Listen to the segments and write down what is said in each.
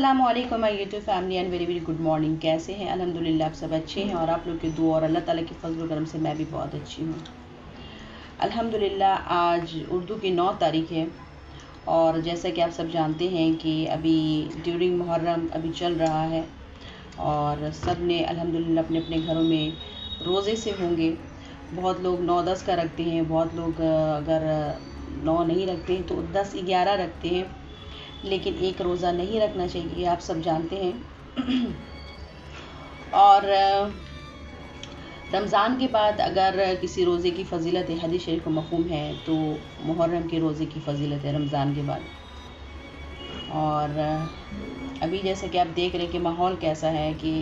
अस्सलामुअलैकुम my YouTube family and very very good morning. कैसे हैं? अल्हम्दुलिल्लाह आप सब अच्छे हैं और आप लोग की दुआ और अल्लाह ताला की फजल करम से मैं भी बहुत अच्छी हूँ अल्हम्दुलिल्लाह। आज उर्दू की 9 तारीख है और जैसा कि आप सब जानते हैं कि अभी ड्यूरिंग मुहर्रम अभी चल रहा है और सब ने अल्हम्दुलिल्लाह अपने अपने घरों में रोज़े से होंगे। बहुत लोग 9-10 का रखते हैं, बहुत लोग अगर 9 नहीं रखते हैं तो 10-11 रखते हैं, लेकिन एक रोज़ा नहीं रखना चाहिए, आप सब जानते हैं। और रमज़ान के बाद अगर किसी रोज़े की फ़जीलत है, हदीस शरीफ को मफ़हूम है, तो मुहर्रम के रोज़े की फ़जीलत है रमज़ान के बाद। और अभी जैसे कि आप देख रहे हैं कि माहौल कैसा है कि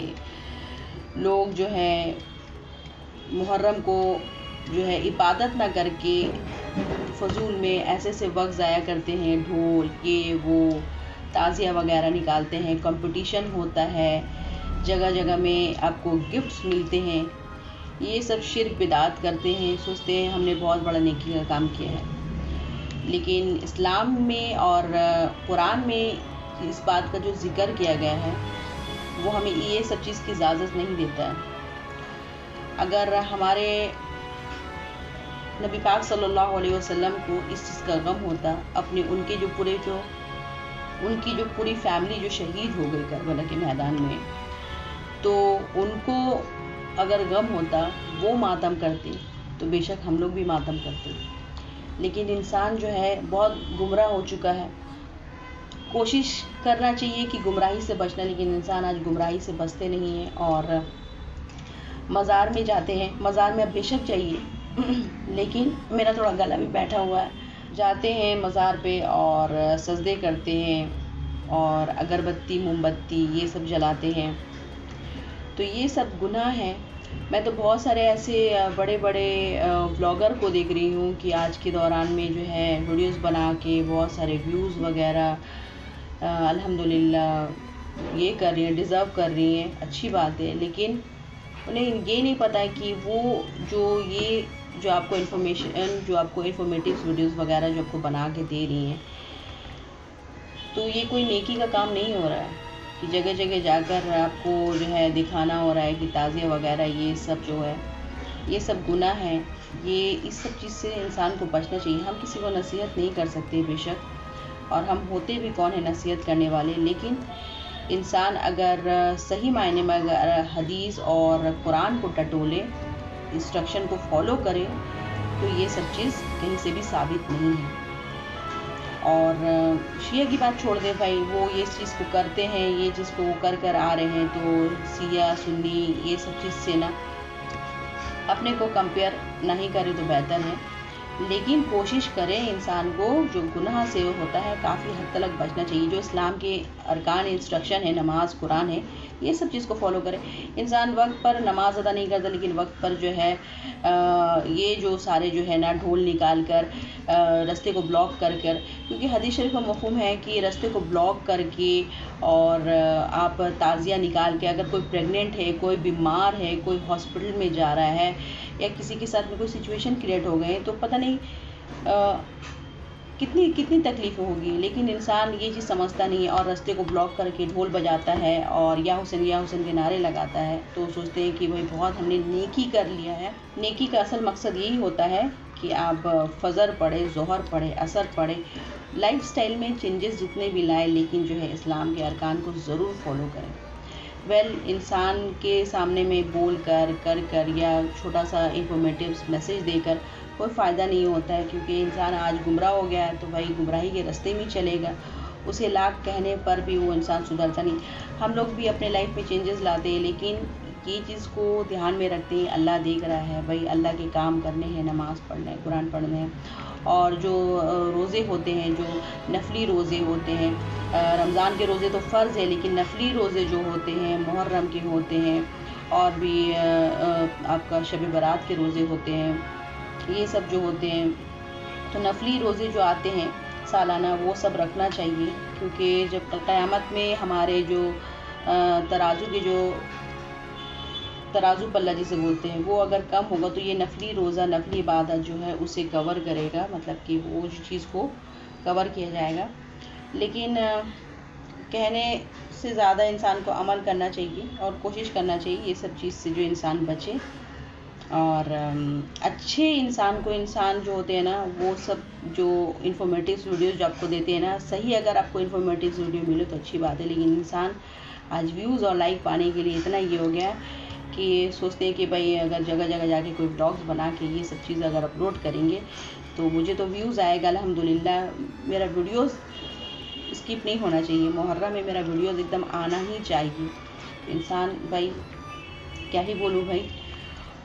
लोग जो है मुहर्रम को जो है इबादत ना करके फ़जूल में ऐसे वक्त ज़ाया करते हैं। ढोल ये वो ताज़िया वगैरह निकालते हैं, कंपटीशन होता है, जगह जगह में आपको गिफ्ट्स मिलते हैं। ये सब शिर्क बिदात करते हैं, सोचते हैं हमने बहुत बड़ा नेकी का काम किया है। लेकिन इस्लाम में और कुरान में इस बात का जो ज़िक्र किया गया है वो हमें ये सब चीज़ की इजाज़त नहीं देता है। अगर हमारे नबी पाक सल्लल्लाहु अलैहि वसल्लम को इस चीज़ का गम होता, अपने उनकी जो पूरी फैमिली जो शहीद हो गई करबला के मैदान में, तो उनको अगर गम होता, वो मातम करते, तो बेशक हम लोग भी मातम करते। लेकिन इंसान जो है बहुत गुमराह हो चुका है। कोशिश करना चाहिए कि गुमराही से बचना, लेकिन इंसान आज गुमराही से बचते नहीं हैं और मज़ार में जाते हैं। मज़ार में अब बेशक चाहिए लेकिन मेरा थोड़ा गला भी बैठा हुआ है। जाते हैं मज़ार पे और सजदे करते हैं और अगरबत्ती मोमबत्ती ये सब जलाते हैं, तो ये सब गुनाह है। मैं तो बहुत सारे ऐसे बड़े बड़े व्लॉगर को देख रही हूँ कि आज के दौरान में जो है वीडियोस बना के बहुत सारे व्यूज़ वगैरह अल्हम्दुलिल्लाह ये कर रही हैं, डिज़र्व कर रही हैं, अच्छी बात है। लेकिन उन्हें ये नहीं पता है कि वो जो आपको इन्फॉर्मेटिव वीडियोस वगैरह जो आपको बना के दे रही हैं, तो ये कोई नेकी का काम नहीं हो रहा है कि जगह जगह जाकर आपको जो है दिखाना हो रहा है कि ताज़िया वगैरह ये सब जो है ये सब गुनाह है। ये इस सब चीज़ से इंसान को बचना चाहिए। हम किसी को नसीहत नहीं कर सकते बेशक, और हम होते भी कौन है नसीहत करने वाले, लेकिन इंसान अगर सही मायने में अगर हदीस और कुरान को टटोले, इंस्ट्रक्शन को फॉलो करे, तो ये सब चीज़ कहीं से भी साबित नहीं है। और शिया की बात छोड़ दे भाई, वो ये चीज़ को करते हैं, ये चीज़ को वो कर आ रहे हैं, तो शिया सुन्नी ये सब चीज़ से ना अपने को कंपेयर नहीं करें तो बेहतर है। लेकिन कोशिश करें इंसान को जो गुनाह से होता है काफ़ी हद तक बचना चाहिए। जो इस्लाम के अरकान इंस्ट्रक्शन है, नमाज कुरान है, ये सब चीज़ को फॉलो करें। इंसान वक्त पर नमाज अदा नहीं करता, लेकिन वक्त पर जो है ये जो सारे जो है ना ढोल निकाल कर रास्ते को ब्लॉक कर क्योंकि हदीस शरीफ का मफ़हूम है कि रास्ते को ब्लॉक करके और आप ताज़िया निकाल के, अगर कोई प्रेग्नेंट है, कोई बीमार है, कोई हॉस्पिटल में जा रहा है या किसी के साथ में कोई सिचुएशन क्रिएट हो गए, तो पता नहीं कितनी तकलीफ़ होगी। लेकिन इंसान ये चीज़ समझता नहीं है और रास्ते को ब्लॉक करके ढोल बजाता है और या हुसैन के नारे लगाता है, तो सोचते हैं कि भाई बहुत हमने नेकी कर लिया है। नेकी का असल मकसद यही होता है कि आप फजर पढ़े, ज़ोहर पढ़े, असर पढ़े, लाइफस्टाइल में चेंजेस जितने भी लाए, लेकिन जो है इस्लाम के अरकान को ज़रूर फॉलो करें। इंसान के सामने में बोल कर या छोटा सा इंफॉर्मेटिव मैसेज देकर कोई फ़ायदा नहीं होता है, क्योंकि इंसान आज गुमराह हो गया है तो भाई गुमराही के रास्ते में चलेगा। उसे लाख कहने पर भी वो इंसान सुधरता नहीं। हम लोग भी अपने लाइफ में चेंजेस लाते हैं, लेकिन ये चीज़ को ध्यान में रखते हैं अल्लाह देख रहा है, भाई अल्लाह के काम करने हैं, नमाज़ पढ़ना है, कुरान पढ़ना है। और जो रोज़े होते हैं, जो नफली रोज़े होते हैं, रमज़ान के रोज़े तो फ़र्ज़ है, लेकिन नफली रोज़े जो होते हैं मुहर्रम के होते हैं, और भी आपका शब बारात के रोज़े होते हैं, ये सब जो होते हैं, तो नफली रोज़े जो आते हैं सालाना, वो सब रखना चाहिए। क्योंकि जब क़यामत में हमारे जो तराजू पल्ला जिसे बोलते हैं, वो अगर कम होगा तो ये नफली रोज़ा, नफली इबादत जो है उसे कवर करेगा, मतलब कि वो चीज़ को कवर किया जाएगा। लेकिन कहने से ज़्यादा इंसान को अमल करना चाहिए और कोशिश करना चाहिए ये सब चीज़ से जो इंसान बचे। और अच्छे इंसान को, इंसान जो होते हैं ना, वो सब जो इन्फॉर्मेटिव वीडियोज़ जो आपको देते हैं ना, सही अगर आपको इन्फॉर्मेटिव वीडियो मिले तो अच्छी बात है, लेकिन इंसान आज व्यूज़ और लाइक पाने के लिए इतना ये हो गया है कि सोचते हैं कि भाई अगर जगह जगह जाके कोई ब्लॉग्स बना के ये सब चीज़ अगर अपलोड करेंगे तो मुझे तो व्यूज़ आएगा, अल्हम्दुलिल्लाह। मेरा वीडियोज़ स्किप नहीं होना चाहिए, मुहर्रम में मेरा वीडियोज़ एकदम आना ही चाहिए। इंसान भाई क्या ही बोलूँ भाई।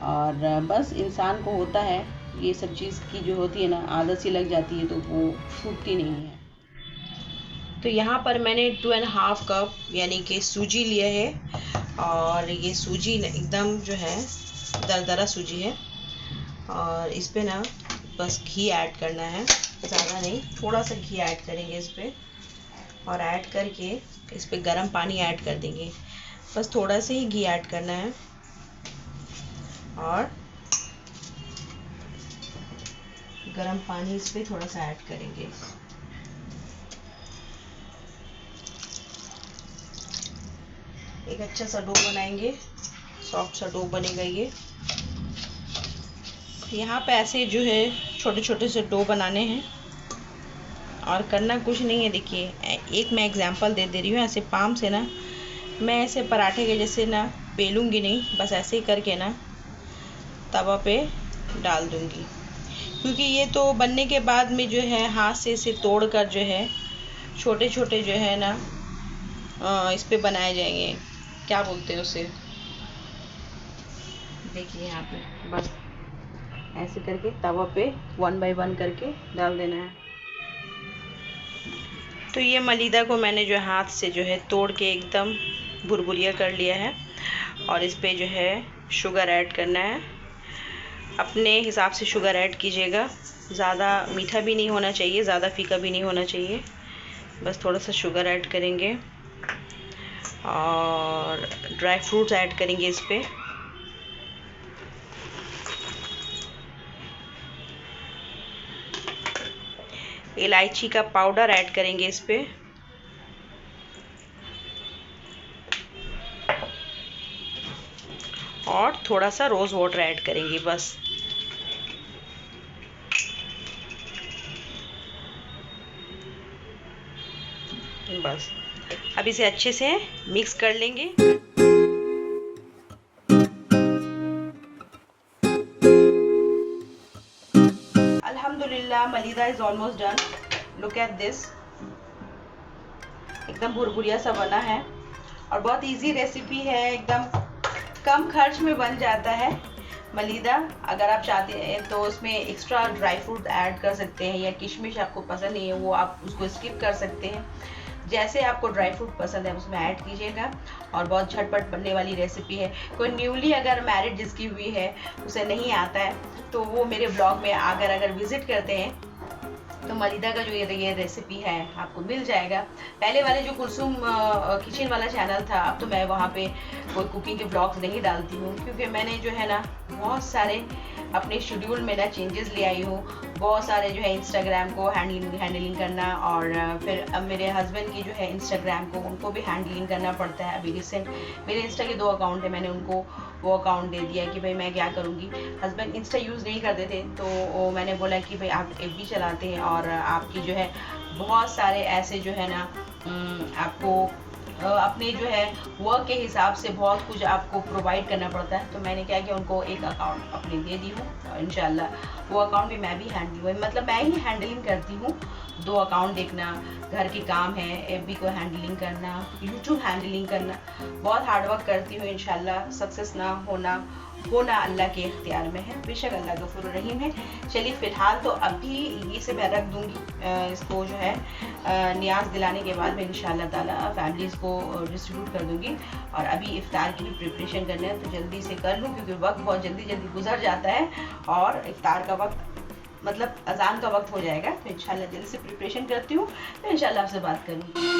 और बस इंसान को होता है ये सब चीज़ की जो होती है ना, आदत सी लग जाती है तो वो छूटती नहीं है। तो यहाँ पर मैंने 2.5 कप यानी कि सूजी लिया है, और ये सूजी एकदम जो है दरदरा सूजी है, और इस पे ना बस घी ऐड करना है, ज़्यादा नहीं, थोड़ा सा घी ऐड करेंगे इस पे, और ऐड करके इस पे गर्म पानी ऐड कर देंगे। बस थोड़ा सा ही घी ऐड करना है, और गर्म पानी इस पे थोड़ा सा ऐड करेंगे। एक अच्छा सा डो बनाएंगे, सॉफ्ट सा डो बनेगा ये। यहाँ पे ऐसे जो है छोटे छोटे से डो बनाने हैं, और करना कुछ नहीं है। देखिए एक मैं एग्जांपल दे रही हूँ, ऐसे पाम से ना मैं ऐसे पराठे के जैसे ना बेलूँगी नहीं, बस ऐसे ही करके ना तवा पे डाल दूँगी, क्योंकि ये तो बनने के बाद में जो है हाथ से इसे तोड़ कर जो है छोटे छोटे जो है ना इस पे बनाए जाएंगे, क्या बोलते हैं उसे, देखिए यहाँ पे बस ऐसे करके तवा पे 1 बाय 1 करके डाल देना है। तो ये मलीदा को मैंने जो हाथ से जो है तोड़ के एकदम भुरभुरिया कर लिया है, और इस पे जो है शुगर ऐड करना है। अपने हिसाब से शुगर ऐड कीजिएगा, ज़्यादा मीठा भी नहीं होना चाहिए, ज़्यादा फीका भी नहीं होना चाहिए, बस थोड़ा सा शुगर ऐड करेंगे, और ड्राई फ्रूट्स ऐड करेंगे इस पे। इलायची का पाउडर ऐड करेंगे इस पे, और थोड़ा सा रोज़ वाटर ऐड करेंगे बस। बस अब इसे अच्छे से मिक्स कर लेंगे। अल्हम्दुलिल्लाह malida is almost done. Look at this, एकदम भुरभुरिया सा बना है, और बहुत इजी रेसिपी है, एकदम कम खर्च में बन जाता है मलीदा। अगर आप चाहते हैं तो उसमें एक्स्ट्रा ड्राई फ्रूट ऐड कर सकते हैं, या किशमिश आपको पसंद नहीं है वो आप उसको स्किप कर सकते हैं, जैसे आपको ड्राई फ्रूट पसंद है उसमें ऐड कीजिएगा। और बहुत झटपट बनने वाली रेसिपी है। कोई न्यूली अगर मैरिड जिसकी हुई है, उसे नहीं आता है, तो वो मेरे ब्लॉग में अगर विज़िट करते हैं तो मलीदा का जो ये रेसिपी है आपको मिल जाएगा। पहले वाले जो कुलसुम किचन वाला चैनल था, अब तो मैं वहाँ पे कोई कुकिंग के ब्लॉग्स नहीं डालती हूँ, क्योंकि मैंने जो है ना बहुत सारे अपने शेड्यूल में ना चेंजेस ले आई हूँ। बहुत सारे जो है इंस्टाग्राम को हैंडलिंग करना, और फिर अब मेरे हस्बैंड की जो है इंस्टाग्राम को उनको भी हैंडलिंग करना पड़ता है। अभी रिसेंट मेरे इंस्टा के 2 अकाउंट है, मैंने उनको वो अकाउंट दे दिया कि भाई मैं क्या करूँगी। हस्बैंड इंस्टा यूज़ नहीं करते थे, तो मैंने बोला कि भाई आप एफबी चलाते हैं, और आपकी जो है बहुत सारे ऐसे जो है ना आपको अपने जो है वर्क के हिसाब से बहुत कुछ आपको प्रोवाइड करना पड़ता है। तो मैंने क्या किया, उनको एक अकाउंट अपने दे दी हूँ, और इंशाल्लाह वो अकाउंट भी मैं भी मतलब मैं ही हैंडलिंग करती हूँ। 2 अकाउंट देखना, घर के काम है, एफबी को हैंडलिंग करना, यूट्यूब हैंडलिंग करना, बहुत हार्डवर्क करती हूँ। इंशाल्लाह सक्सेस ना होना अल्लाह के इख्तियार में है, बेशक अल्लाह गफूर रहीम है। चलिए फ़िलहाल तो अभी इसे मैं रख दूँगी, इसको जो है नियाज़ दिलाने के बाद मैं इंशाल्लाह ताला फैमिलीज़ को डिस्ट्रीब्यूट कर दूँगी। और अभी इफ्तार की भी प्रिपरेशन करना है, तो जल्दी से कर लूँ, क्योंकि वक्त बहुत जल्दी गुजर जाता है, और इफ्तार का वक्त मतलब अजान का वक्त हो जाएगा। तो इंशाल्लाह जल्दी से प्रिपरेशन करती हूँ, तो इंशाल्लाह आपसे बात करूँगी।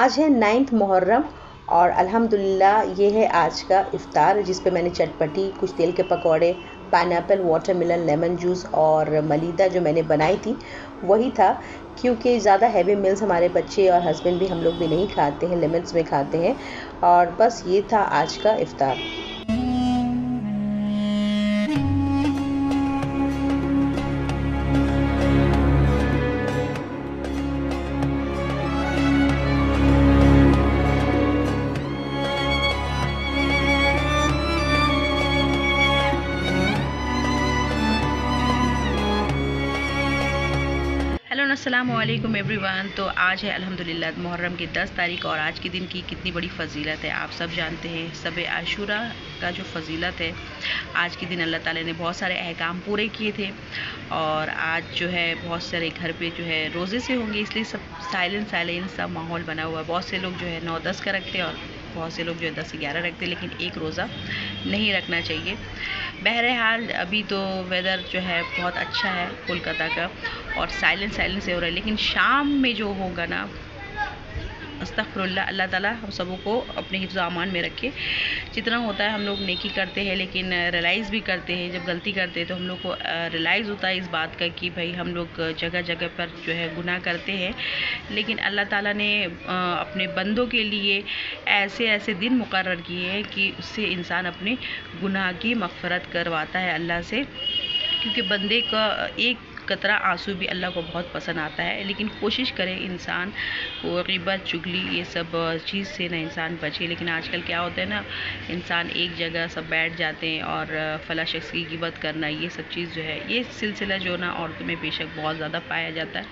आज है 9 मुहर्रम और अल्हम्दुलिल्लाह ये है आज का इफ़्तार, जिस पे मैंने चटपटी, कुछ तेल के पकौड़े, पाइनएप्पल, वाटरमेलन, लेमन जूस और मलीदा जो मैंने बनाई थी वही था। क्योंकि ज़्यादा हैवी मील्स हमारे बच्चे और हस्बैंड भी, हम लोग भी नहीं खाते हैं, लिमिट्स में खाते हैं। और बस ये था आज का इफ़्तार। हेलो अस्सलाम वालेकुम एवरीवन। तो आज है अल्हम्दुलिल्लाह मुहर्रम की 10 तारीख और आज के दिन की कितनी बड़ी फ़जीलत है आप सब जानते हैं। सब आशूरा का जो फ़जीलत है, आज के दिन अल्लाह ताला ने बहुत सारे अहकाम पूरे किए थे और आज जो है बहुत सारे घर पे जो है रोज़े से होंगे, इसलिए सब साइलेंट सा माहौल बना हुआ है। बहुत से लोग जो है 9-10 का रखते हैं और बहुत से लोग जो है 10-11 रखते हैं, लेकिन एक रोज़ा नहीं रखना चाहिए। बहरहाल अभी तो वेदर जो है बहुत अच्छा है कोलकाता का और साइलेंट से हो रहा है, लेकिन शाम में जो होगा ना, अस्तग़फिरुल्लाह, अल्लाह ताला हम सबों को अपने हिफ्ज़ अमान में रखे। जितना होता है हम लोग नेकी करते हैं, लेकिन रियलाइज़ भी करते हैं। जब गलती करते हैं तो हम लोग को रियलाइज़ होता है इस बात का कि भाई हम लोग जगह पर जो है गुनाह करते हैं, लेकिन अल्लाह ताला ने अपने बंदों के लिए ऐसे दिन मुकर्रर किए हैं कि उससे इंसान अपने गुनाह की मग़फ़िरत करवाता है अल्लाह से। क्योंकि बंदे का एक कतरा आंसू भी अल्लाह को बहुत पसंद आता है, लेकिन कोशिश करे इंसान को ग़ीबत, चुगली, ये सब चीज़ से ना इंसान बचे। लेकिन आजकल क्या होता है ना, इंसान एक जगह सब बैठ जाते हैं और फ़ला शख्स की ग़ीबत करना, ये सब चीज़ जो है, ये सिलसिला जो ना औरतों में बेशक बहुत ज़्यादा पाया जाता है।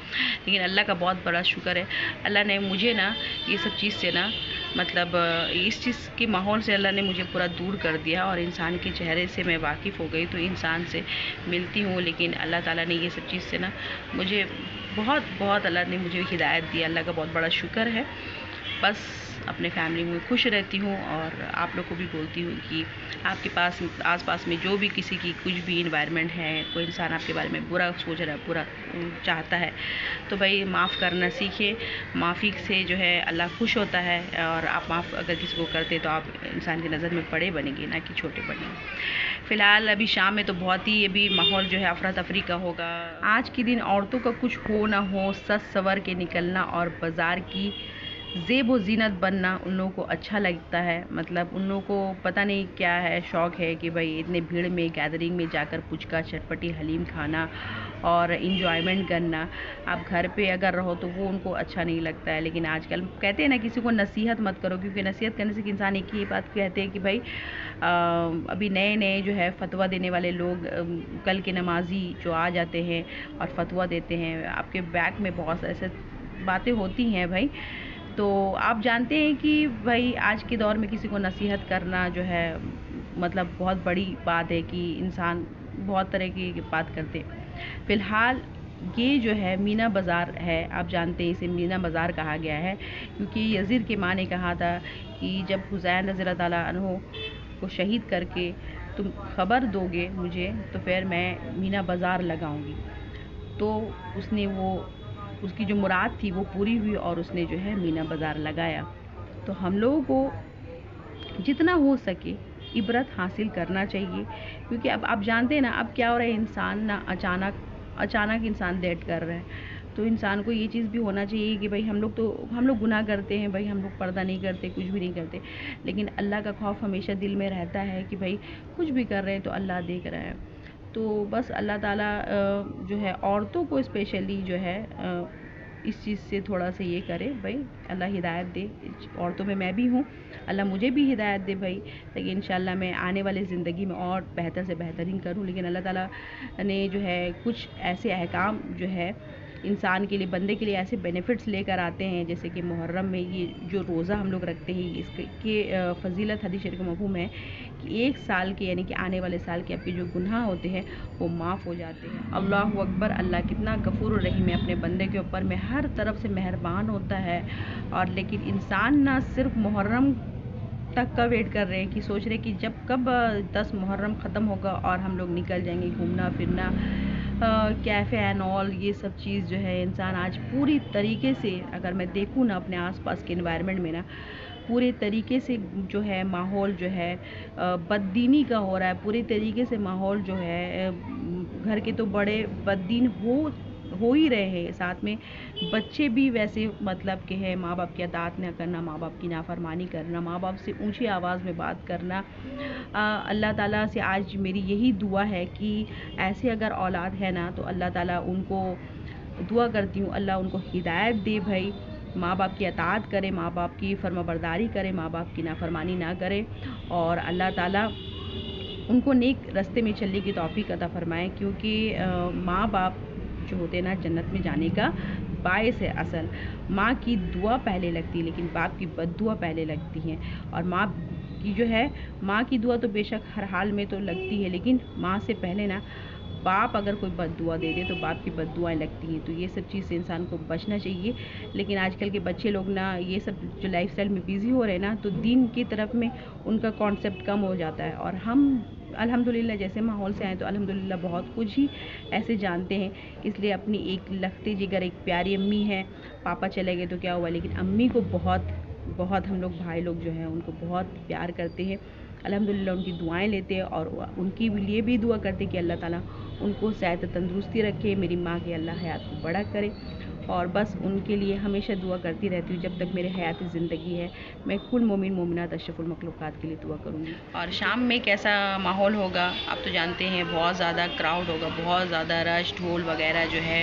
लेकिन अल्लाह का बहुत बड़ा शुक्र है, अल्लाह ने मुझे ना ये सब चीज़ से ना, मतलब इस चीज़ के माहौल से अल्लाह ने मुझे पूरा दूर कर दिया और इंसान के चेहरे से मैं वाकिफ़ हो गई। तो इंसान से मिलती हूँ, लेकिन अल्लाह ताला ने ये सब चीज़ से ना मुझे बहुत अल्लाह ने मुझे हिदायत दी। अल्लाह का बहुत बड़ा शुक्र है। बस अपने फैमिली में खुश रहती हूँ और आप लोग को भी बोलती हूँ कि आपके पास आस-पास में जो भी किसी की कुछ भी इन्वायरमेंट है, कोई इंसान आपके बारे में बुरा सोच रहा है, बुरा चाहता है, तो भाई माफ़ करना सीखिए। माफ़ी से जो है अल्लाह खुश होता है और आप माफ़ अगर किसी को करते तो आप इंसान की नज़र में बड़े बनेंगे, ना कि छोटे बनेंगे। फ़िलहाल अभी शाम में तो बहुत ही अभी माहौल जो है अफरा तफरी का होगा। आज के दिन औरतों का कुछ हो ना हो, सज सवर के निकलना और बाज़ार की ज़ेब व ज़ीनत बनना उन लोगों को अच्छा लगता है। मतलब उन लोगों को पता नहीं क्या है, शौक़ है कि भाई इतने भीड़ में, गैदरिंग में जाकर पुचका, चटपटी, हलीम खाना और इंजॉयमेंट करना। आप घर पे अगर रहो तो वो उनको अच्छा नहीं लगता है। लेकिन आजकल कहते हैं ना, किसी को नसीहत मत करो, क्योंकि नसीहत करने से कि इंसान एक ही बात कहते हैं कि भाई अभी नए जो है फतवा देने वाले लोग, कल के नमाजी जो आ जाते हैं और फतवा देते हैं, आपके बैक में बहुत ऐसे बातें होती हैं भाई। तो आप जानते हैं कि भाई आज के दौर में किसी को नसीहत करना जो है, मतलब बहुत बड़ी बात है कि इंसान बहुत तरह की बात करते हैं। फ़िलहाल ये जो है मीना बाज़ार है, आप जानते हैं इसे मीना बाज़ार कहा गया है, क्योंकि यज़ीद के माँ ने कहा था कि जब हुसैन रज़ी अल्लाह ताला अन्हु को शहीद करके तुम ख़बर दोगे मुझे, तो फिर मैं मीना बाज़ार लगाऊंगी। तो उसने उसकी जो मुराद थी वो पूरी हुई और उसने जो है मीना बाज़ार लगाया। तो हम लोगों को जितना हो सके इबरत हासिल करना चाहिए, क्योंकि अब आप जानते हैं ना, अब क्या हो रहा है, इंसान ना अचानक इंसान डेट कर रहा है। तो इंसान को ये चीज़ भी होना चाहिए कि भाई हम लोग गुनाह करते हैं, भाई हम लोग पर्दा नहीं करते, कुछ भी नहीं करते, लेकिन अल्लाह का खौफ हमेशा दिल में रहता है कि भाई कुछ भी कर रहे हैं तो अल्लाह देख रहा है। तो बस अल्लाह ताला जो है औरतों को स्पेशली जो है इस चीज़ से थोड़ा सा ये करे, भाई अल्लाह हिदायत दे। औरतों में मैं भी हूँ, अल्लाह मुझे भी हिदायत दे भाई, ताकि इंशाल्लाह मैं आने वाली ज़िंदगी में और बेहतर से बेहतरीन करूँ। लेकिन अल्लाह ताला ने जो है कुछ ऐसे अहकाम जो है इंसान के लिए, बंदे के लिए ऐसे बेनिफिट्स लेकर आते हैं, जैसे कि मुहर्रम में ये जो रोज़ा हम लोग रखते हैं, इसके फ़जीलत हदीस शरीफ का मफ़हूम है कि 1 साल के, यानी कि आने वाले साल के आपके जो गुनाह होते हैं वो माफ़ हो जाते हैं। अल्लाहु अकबर, अल्लाह कितना गफूर रहीम है, अपने बंदे के ऊपर में हर तरफ से मेहरबान होता है। और लेकिन इंसान ना सिर्फ मुहर्रम तक का वेट कर रहे हैं, कि सोच रहे हैं कि कब 10 मुहर्रम ख़त्म होगा और हम लोग निकल जाएंगे घूमना फिरना कैफ़े एंड ऑल, ये सब चीज़ जो है इंसान आज पूरी तरीके से, अगर मैं देखूँ ना अपने आसपास के एनवायरनमेंट में ना, पूरे तरीके से जो है माहौल जो है बददीनी का हो रहा है। पूरे तरीके से माहौल जो है घर के तो बड़े बददीन हो ही रहे हैं, साथ में बच्चे भी वैसे मतलब के हैं। माँ बाप की अताअत न करना, माँ बाप की नाफरमानी करना, माँ बाप से ऊंची आवाज़ में बात करना। अल्लाह ताला से आज मेरी यही दुआ है कि ऐसे अगर औलाद है ना तो अल्लाह ताला उनको, दुआ करती हूँ अल्लाह उनको हिदायत दे भाई, माँ बाप की अताअत करे, माँ बाप की फर्माबरदारी करे, माँ बाप की नाफरमानी ना करे, और अल्लाह ताला उनको नेक रास्ते में चलने की तौफीक अता फरमाए। क्योंकि माँ बाप जो होते हैं ना, जन्नत में जाने का बायस है असल। माँ की दुआ पहले लगती है लेकिन बाप की बद्दुआ पहले लगती है। और माँ की जो है, माँ की दुआ तो बेशक हर हाल में तो लगती है, लेकिन माँ से पहले ना बाप अगर कोई बद्दुआ दे दे तो बाप की बद्दुआएं लगती हैं। तो ये सब चीज़ से इंसान को बचना चाहिए। लेकिन आजकल के बच्चे लोग ना ये सब जो लाइफस्टाइल में बिज़ी हो रहे हैं ना, तो दीन की तरफ में उनका कॉन्सेप्ट कम हो जाता है। और हम अल्हम्दुलिल्लाह जैसे माहौल से आए तो अल्हम्दुलिल्लाह बहुत कुछ ही ऐसे जानते हैं। इसलिए अपनी एक लखते जिगर एक प्यारी अम्मी है, पापा चले गए तो क्या हुआ, लेकिन अम्मी को बहुत हम लोग भाई लोग जो हैं उनको बहुत प्यार करते हैं। अल्हम्दुलिल्लाह उनकी दुआएं लेते हैं और उनकी लिए भी दुआ करते हैं कि अल्लाह ताला उनको सेहत तंदुरुस्ती रखे, मेरी माँ की अल्लाह हयात को बड़ा करे। और बस उनके लिए हमेशा दुआ करती रहती हूँ जब तक मेरे हयात ज़िंदगी है। मैं कुल मोमिन मोमिनात अशरफुल मखलूक़ात के लिए दुआ करूँगी। और शाम में कैसा माहौल होगा आप तो जानते हैं, बहुत ज़्यादा क्राउड होगा, बहुत ज़्यादा रश, ढोल वगैरह जो है,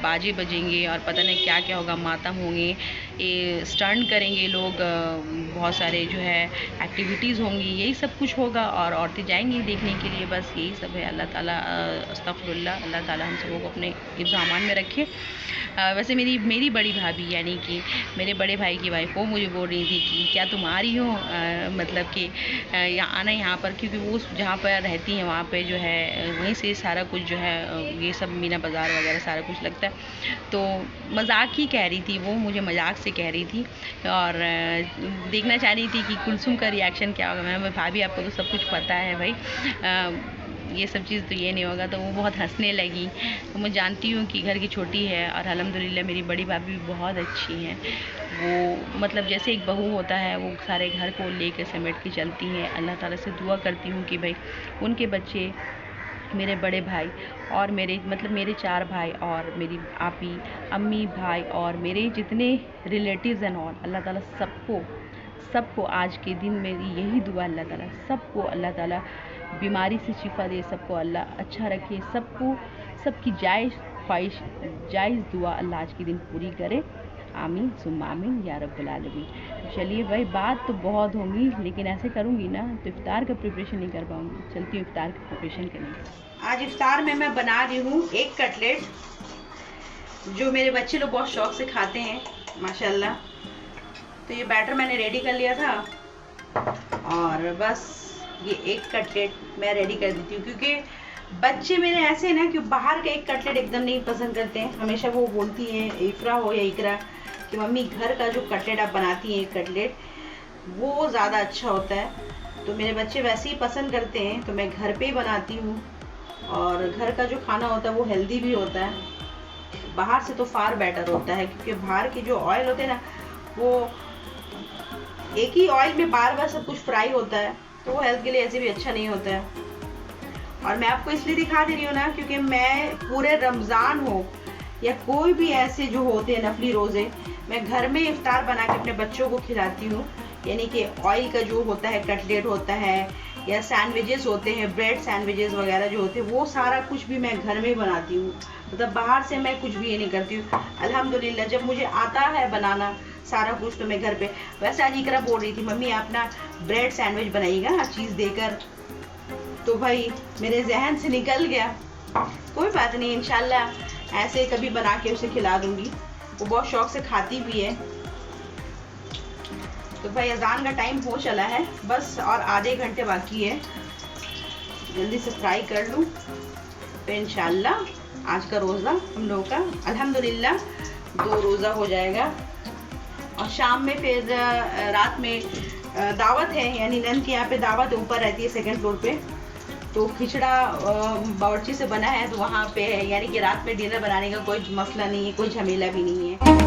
बाजे बजेंगे और पता नहीं क्या क्या होगा, मातम होंगे, ये स्टंट करेंगे लोग, बहुत सारे जो है एक्टिविटीज़ होंगी, यही सब कुछ होगा। और औरतें जाएंगी देखने के लिए, बस यही सब है। अल्लाह ताला अस्तगफिरुल्लाह, अल्लाह ताला हम सबों को अपने हिफ्ज़ अमान में रखे। वैसे मेरी बड़ी भाभी यानी कि मेरे बड़े भाई की वाइफ, वो मुझे बोल रही थी कि क्या तुम आ रही हो, मतलब कि यहाँ आना यहाँ पर, क्योंकि वो जहाँ पर रहती हैं वहाँ पे जो है वहीं से सारा कुछ जो है ये सब मीना बाज़ार वगैरह सारा कुछ लगता है। तो मजाक ही कह रही थी वो, मुझे मजाक से कह रही थी और देखना चाह रही थी कि कुलसुम का रिएक्शन क्या होगा। मैं भाभी आपको तो सब कुछ पता है भाई, ये सब चीज़ तो ये नहीं होगा। तो वो बहुत हंसने लगी। तो मैं जानती हूँ कि घर की छोटी है और अल्हम्दुलिल्लाह मेरी बड़ी भाभी भी बहुत अच्छी हैं। वो मतलब जैसे एक बहू होता है, वो सारे घर को लेकर समेट के चलती हैं। अल्लाह ताला से दुआ करती हूँ कि भाई उनके बच्चे, मेरे बड़े भाई और मेरे 4 भाई और मेरी आपी, अम्मी, भाई और मेरे जितने रिलेटिव्स एंड ऑल, अल्लाह ताला सबको आज के दिन मेरी यही दुआ, अल्लाह ताला सबको, अल्लाह ताला बीमारी से शिफा दे, सबको अल्लाह अच्छा रखे, सबकी जायज़ ख्वाहिश, जायज़ दुआ अल्लाह आज के दिन पूरी करे। आमीन सुम्मा आमीन या रब्बुल आलमीन। चलिए भाई, बात तो बहुत होंगी लेकिन ऐसे करूँगी ना तो इफ्तार का प्रिपरेशन नहीं कर पाऊँगी। चलती हूँ इफ्तार का प्रिपरेशन करने। आज इफ्तार में मैं बना रही हूँ एक कटलेट, जो मेरे बच्चे लोग बहुत शौक से खाते हैं माशाल्लाह। तो ये बैटर मैंने रेडी कर लिया था और बस ये एक कटलेट मैं रेडी कर देती हूँ, क्योंकि बच्चे मेरे ऐसे हैं ना कि बाहर का एक कटलेट एकदम नहीं पसंद करते हैं। हमेशा वो बोलती हैं, इफ्रा हो या इकरा, कि मम्मी घर का जो कटलेट आप बनाती हैं कटलेट वो ज़्यादा अच्छा होता है। तो मेरे बच्चे वैसे ही पसंद करते हैं, तो मैं घर पे ही बनाती हूँ। और घर का जो खाना होता है वो हेल्दी भी होता है, बाहर से तो फार बेटर होता है, क्योंकि बाहर के जो ऑयल होते हैं ना, वो एक ही ऑयल में बार बार सब कुछ फ्राई होता है, तो वो हेल्थ के लिए ऐसे भी अच्छा नहीं होता है। और मैं आपको इसलिए दिखा दे रही हूँ ना, क्योंकि मैं पूरे रमज़ान हो या कोई भी ऐसे जो होते हैं नफली रोज़े, मैं घर में इफ्तार बना के अपने बच्चों को खिलाती हूँ। यानी कि ऑयल का जो होता है कटलेट होता है या सैंडविचेस होते हैं, ब्रेड सैंडविचेस वगैरह जो होते हैं, वो सारा कुछ भी मैं घर में बनाती हूँ। मतलब बाहर से मैं कुछ भी ये नहीं करती हूँ अल्हम्दुलिल्लाह। जब मुझे आता है बनाना सारा कुछ तो मैं घर पे। वैसे आज इकरा बोल रही थी मम्मी आप ना ब्रेड सैंडविच बनाइएगा चीज़ देकर, तो भाई मेरे जहन से निकल गया। कोई बात नहीं, इंशाल्लाह ऐसे कभी बना के उसे खिला दूंगी, वो बहुत शौक से खाती भी है। तो भाई अजान का टाइम हो चला है, बस और आधे घंटे बाकी है, जल्दी से फ्राई कर लूँ फिर इंशाल्लाह आज का रोज़ा हम लोगों का अल्हम्दुलिल्लाह 2 रोज़ा हो जाएगा। और शाम में फिर रात में दावत है, यानी नन के यहाँ पे दावत ऊपर रहती है 2nd फ्लोर पे, तो खिचड़ा बावर्ची से बना है, तो वहाँ पे है, यानी कि रात में डिनर बनाने का कोई मसला नहीं है, कोई झमेला भी नहीं है।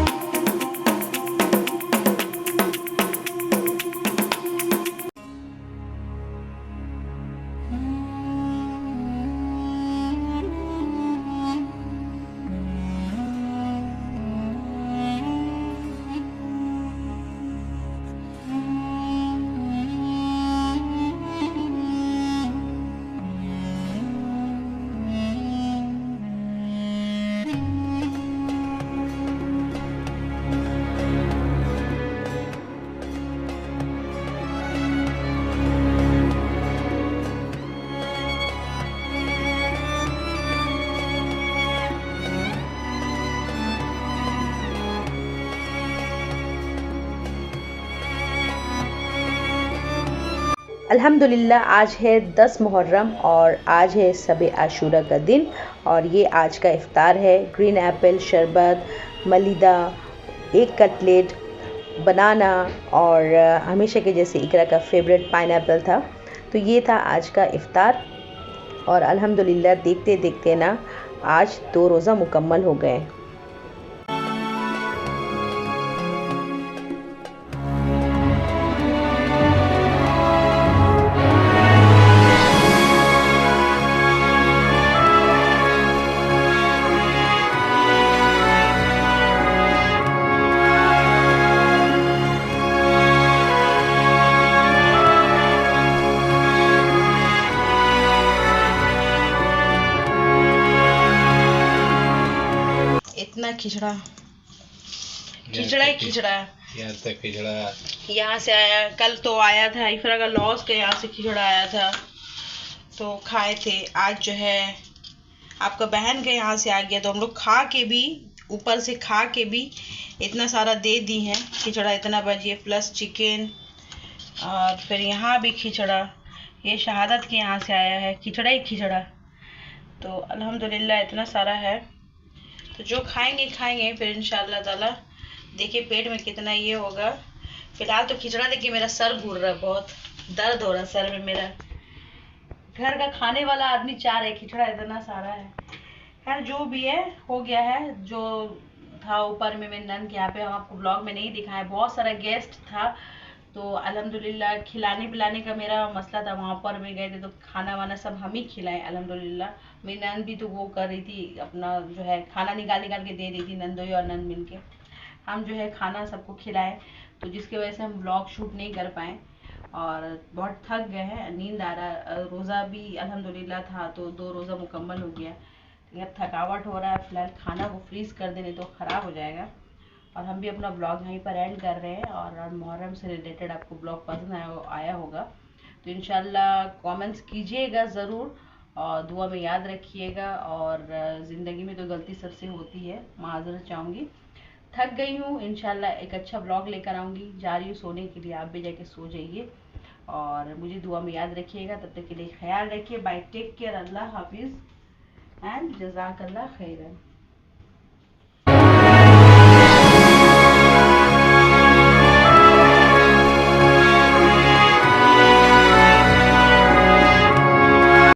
अल्हम्दुलिल्लाह आज है 10 मुहर्रम और आज है शब आशूरा का दिन और ये आज का इफ्तार है। ग्रीन एप्पल शरबत, मलीदा, एक कटलेट, बनाना और हमेशा के जैसे इकरा का फेवरेट पाइनएप्पल था। तो ये था आज का इफ्तार और अल्हम्दुलिल्लाह देखते देखते ना आज 2 रोज़ा मुकम्मल हो गए। इतना खिचड़ा खिचड़ा ही खिचड़ा यहाँ से आया। कल तो आया था इफ्रा का लॉस के, यहाँ से खिचड़ा आया था तो खाए थे। आज जो है आपका बहन के यहाँ से आ गया, तो हम लोग खा के भी, ऊपर से खा के भी इतना सारा दे दी है। खिचड़ा इतना बजिए प्लस चिकन और फिर यहाँ भी खिचड़ा। ये शहादत के यहाँ से आया है, खिचड़ा ही खिचड़ा। तो अल्हम्दुलिल्लाह इतना सारा है, तो जो खाएंगे खाएंगे फिर इंशाअल्लाह ताला। देखिए पेट में कितना ये होगा। फिलहाल तो खिचड़ा देखिए मेरा सर घूर रहा है, बहुत दर्द हो रहा है सर में मेरा। घर का खाने वाला आदमी चाह रहे, खिचड़ा इतना सारा है। खैर जो भी है हो गया है। जो था ऊपर में मेरे नन के यहाँ पे, हम आपको ब्लॉग में नहीं दिखाया, बहुत सारा गेस्ट था तो अल्हम्दुलिल्लाह खिलाने पिलाने का मेरा मसला था। वहाँ पर में गए थे तो खाना वाना सब हम ही खिलाए अल्हम्दुलिल्लाह। मेरी नन भी तो वो कर रही थी, अपना जो है खाना निकाल निकाल के दे रही थी, नंदोई और नंद मिल के। हम जो है खाना सबको खिलाए, तो जिसकी वजह से हम ब्लॉग शूट नहीं कर पाए और बहुत थक गए हैं, नींद आ रहा। रोज़ा भी अल्हम्दुलिल्लाह था तो 2 रोज़ा मुकम्मल हो गया। अब थकावट हो रहा है, फिलहाल खाना को फ्रीज कर देने तो ख़राब हो जाएगा। और हम भी अपना ब्लॉग यहीं पर एंड कर रहे हैं। और मुहर्रम से रिलेटेड आपको ब्लॉग पसंद आया होगा तो इंशाल्लाह कमेंट्स कीजिएगा ज़रूर और दुआ में याद रखिएगा। और ज़िंदगी में तो गलती सबसे होती है, माज़रत चाहूँगी। थक गई हूँ, इंशाल्लाह एक अच्छा ब्लॉग लेकर आऊँगी। जा रही हूँ सोने के लिए, आप भी जाके सो जाइए और मुझे दुआ में याद रखिएगा। तब तक के लिए ख्याल रखिए। बाय, टेक केयर, अल्लाह हाफिज़ एंड जज़ाकल्लाह खैरन।